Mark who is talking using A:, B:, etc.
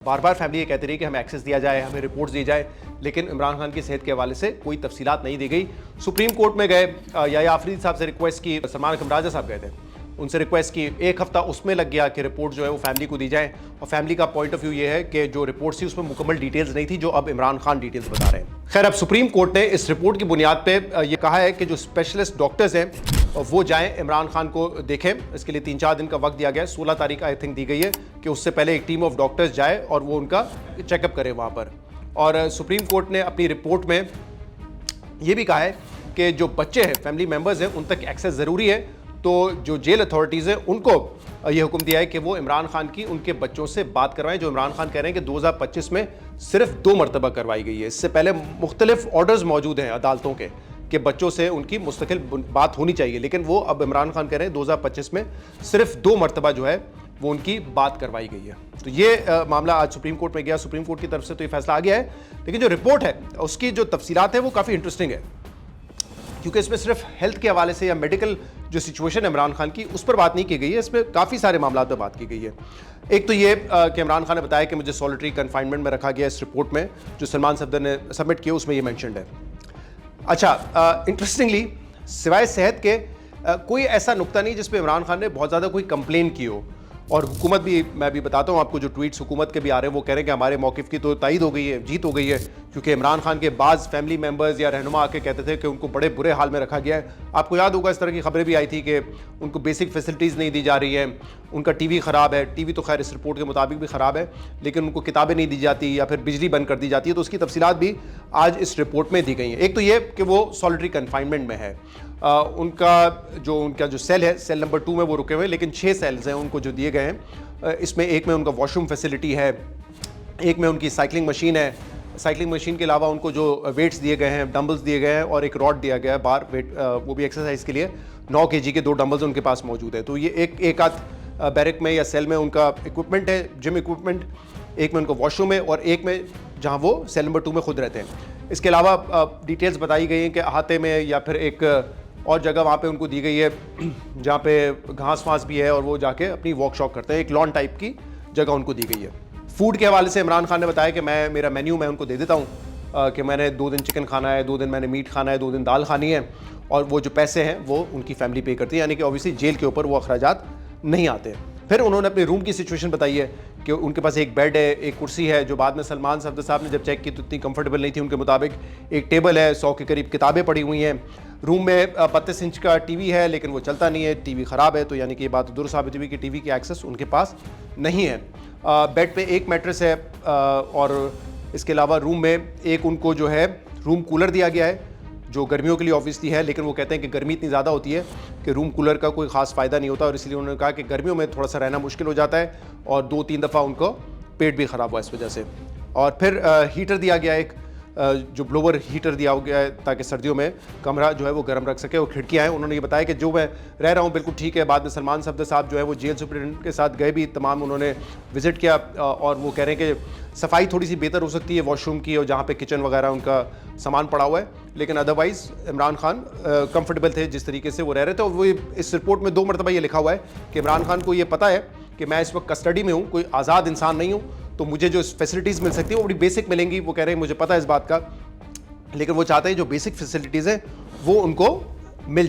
A: बार बार family ये कहती रही कि हमें एक्सेस दिया जाए, हमें रिपोर्ट्स दी जाए, लेकिन इमरान खान की सेहत के हवाले से कोई तफसीलात नहीं दी गई। सुप्रीम कोर्ट में गए, या आफरीदी साहब से रिक्वेस्ट की, सलमान राजा साहब गए थे, उनसे रिक्वेस्ट की, एक हफ्ता उसमें लग गया कि रिपोर्ट जो है वो फैमिली को दी जाए। और फैमिली का पॉइंट ऑफ व्यू ये है कि जो रिपोर्ट थी उसमें मुकम्मल डिटेल्स नहीं थी, जो अब इमरान खान डिटेल्स बता रहे हैं। खैर, अब सुप्रीम कोर्ट ने इस रिपोर्ट की बुनियाद पर यह कहा है कि जो स्पेशलिस्ट डॉक्टर्स हैं वो जाएं, इमरान खान को देखें। इसके लिए 3-4 दिन का वक्त दिया गया है। 16 तारीख आई थिंक दी गई है कि उससे पहले एक टीम ऑफ डॉक्टर्स जाए और वो उनका चेकअप करे वहाँ पर। और सुप्रीम कोर्ट ने अपनी रिपोर्ट में ये भी कहा है कि जो बच्चे हैं, फैमिली मेम्बर्स हैं, उन तक एक्सेस ज़रूरी है। तो जो जेल अथॉरिटीज़ हैं उनको ये हुक्म दिया है कि वो इमरान खान की उनके बच्चों से बात करवाएं। जो इमरान खान कह रहे हैं कि 2025 में सिर्फ 2 मरतबा करवाई गई है। इससे पहले मुख्तलिफ ऑर्डर्स मौजूद हैं अदालतों के कि बच्चों से उनकी मुस्तकिल बात होनी चाहिए, लेकिन वो अब इमरान खान कह रहे हैं 2025 में सिर्फ 2 मरतबा जो है वो उनकी बात करवाई गई है। तो ये मामला आज सुप्रीम कोर्ट में गया। सुप्रीम कोर्ट की तरफ से तो ये फैसला आ गया है, लेकिन जो रिपोर्ट है उसकी जो तफसीलात है वो काफ़ी इंटरेस्टिंग है, क्योंकि इसमें सिर्फ हेल्थ के हवाले से या मेडिकल जो सिचुएशन है इमरान खान की उस पर बात नहीं की गई है। इसमें काफ़ी सारे मामलों पर बात की गई है। एक तो ये कि इमरान खान ने बताया कि मुझे सॉलिटरी कन्फाइनमेंट में रखा गया। इस रिपोर्ट में जो सलमान सफदर ने सबमिट किया उसमें ये मैंशनड है। अच्छा, इंटरेस्टिंगली सिवाय सेहत के कोई ऐसा नुक्ता नहीं जिस पे इमरान खान ने बहुत ज़्यादा कोई कंप्लेन की हो। और हुकूमत भी, मैं भी बताता हूँ आपको, जो ट्वीट्स हुकूमत के भी आ रहे हैं वो कह रहे हैं कि हमारे मौक़िफ़ की तो तायद हो गई है, जीत हो गई है, क्योंकि इमरान खान के बाज़ फैमिली मेम्बर्स या रहनुमा आके कहते थे कि उनको बड़े बुरे हाल में रखा गया है। आपको याद होगा इस तरह की खबरें भी आई थी कि उनको बेसिक फैसिलिटीज़ नहीं दी जा रही है, उनका टीवी ख़राब है। टीवी तो खैर इस रिपोर्ट के मुताबिक भी ख़राब है, लेकिन उनको किताबें नहीं दी जाती या फिर बिजली बंद कर दी जाती है। तो उसकी तफसीलात भी आज इस रिपोर्ट में दी गई हैं। एक तो ये कि वो सॉलिटरी कन्फाइनमेंट में है। उनका जो सेल है, सेल नंबर 2 में वो रुके हुए हैं, लेकिन 6 सेल्स हैं उनको जो दिए गए हैं। इसमें एक में उनका वॉशरूम फैसिलिटी है, एक में उनकी साइकिलिंग मशीन है। साइकिलिंग मशीन के अलावा उनको जो वेट्स दिए गए हैं, डंबल्स दिए गए हैं और एक रॉड दिया गया है बार वेट, वो भी एक्सरसाइज के लिए 9 kg के 2 डंबल्स उनके पास मौजूद है। तो ये एक आध बैरक में या सेल में उनका इक्विपमेंट है, जिम इक्विपमेंट। एक में उनका वॉशरूम है और एक में जहाँ वो सेल नंबर 2 में खुद रहते हैं। इसके अलावा डिटेल्स बताई गई हैं कि अहाते में या फिर एक और जगह वहाँ पे उनको दी गई है जहाँ पे घास वास भी है और वो जाके अपनी वॉक शॉक करते हैं। एक लॉन टाइप की जगह उनको दी गई है। फूड के हवाले से इमरान खान ने बताया कि मेरा मेन्यू मैं उनको दे देता हूँ कि मैंने 2 दिन चिकन खाना है, 2 दिन मैंने मीट खाना है, 2 दिन दाल खानी है, और वो जो पैसे हैं वो उनकी फैमिली पे करती है। यानी कि ऑब्वियसली जेल के ऊपर वो अखराजात नहीं आते। फिर उन्होंने अपने रूम की सिचुएशन बताई है कि उनके पास एक बेड है, एक कुर्सी है, जो बाद में सलमान सफदर साहब ने जब चेक की तो इतनी कंफर्टेबल नहीं थी उनके मुताबिक। एक टेबल है, 100 के करीब किताबें पड़ी हुई हैं। रूम में 32 इंच का टीवी है, लेकिन वो चलता नहीं है, टीवी ख़राब है। तो यानी कि ये बात दुरुस्त साबित हुई कि टीवी की एक्सेस उनके पास नहीं है। बेड पे एक मैट्रेस है, और इसके अलावा रूम में एक उनको जो है रूम कूलर दिया गया है, जो गर्मियों के लिए ऑब्वियसली है, लेकिन वो कहते हैं कि गर्मी इतनी ज़्यादा होती है कि रूम कूलर का कोई ख़ास फ़ायदा नहीं होता, और इसलिए उन्होंने कहा कि गर्मियों में थोड़ा सा रहना मुश्किल हो जाता है, और 2-3 दफ़ा उनको पेट भी ख़राब हुआ इस वजह से। और फिर हीटर दिया गया, एक जो ब्लोवर हीटर दिया हो गया है ताकि सर्दियों में कमरा जो है वो गर्म रख सके, और खिड़कियाँ हैं। उन्होंने ये बताया कि जो मैं रह रहा हूँ बिल्कुल ठीक है। बाद में सलमान सफदर साहब जो है वो जेल सुपरिटेंडेंट के साथ गए भी, तमाम उन्होंने विज़िट किया, और वो कह रहे हैं कि सफाई थोड़ी सी बेहतर हो सकती है वॉशरूम की और जहाँ पे किचन वगैरह उनका सामान पड़ा हुआ है, लेकिन अदरवाइज़ इमरान खान कंफर्टेबल थे जिस तरीके से वो रह रहे थे। और वो इस रिपोर्ट में 2 मरतबा ये लिखा हुआ है कि इमरान खान को ये पता है कि मैं इस वक्त कस्टडी में हूँ, कोई आज़ाद इंसान नहीं हूँ, तो मुझे जो फैसिलिटीज़ मिल सकती है वो बड़ी बेसिक मिलेंगी। वो कह रहे हैं मुझे पता है इस बात का, लेकिन वो चाहते हैं जो बेसिक फैसिलिटीज़ हैं वो उनको मिल जाए।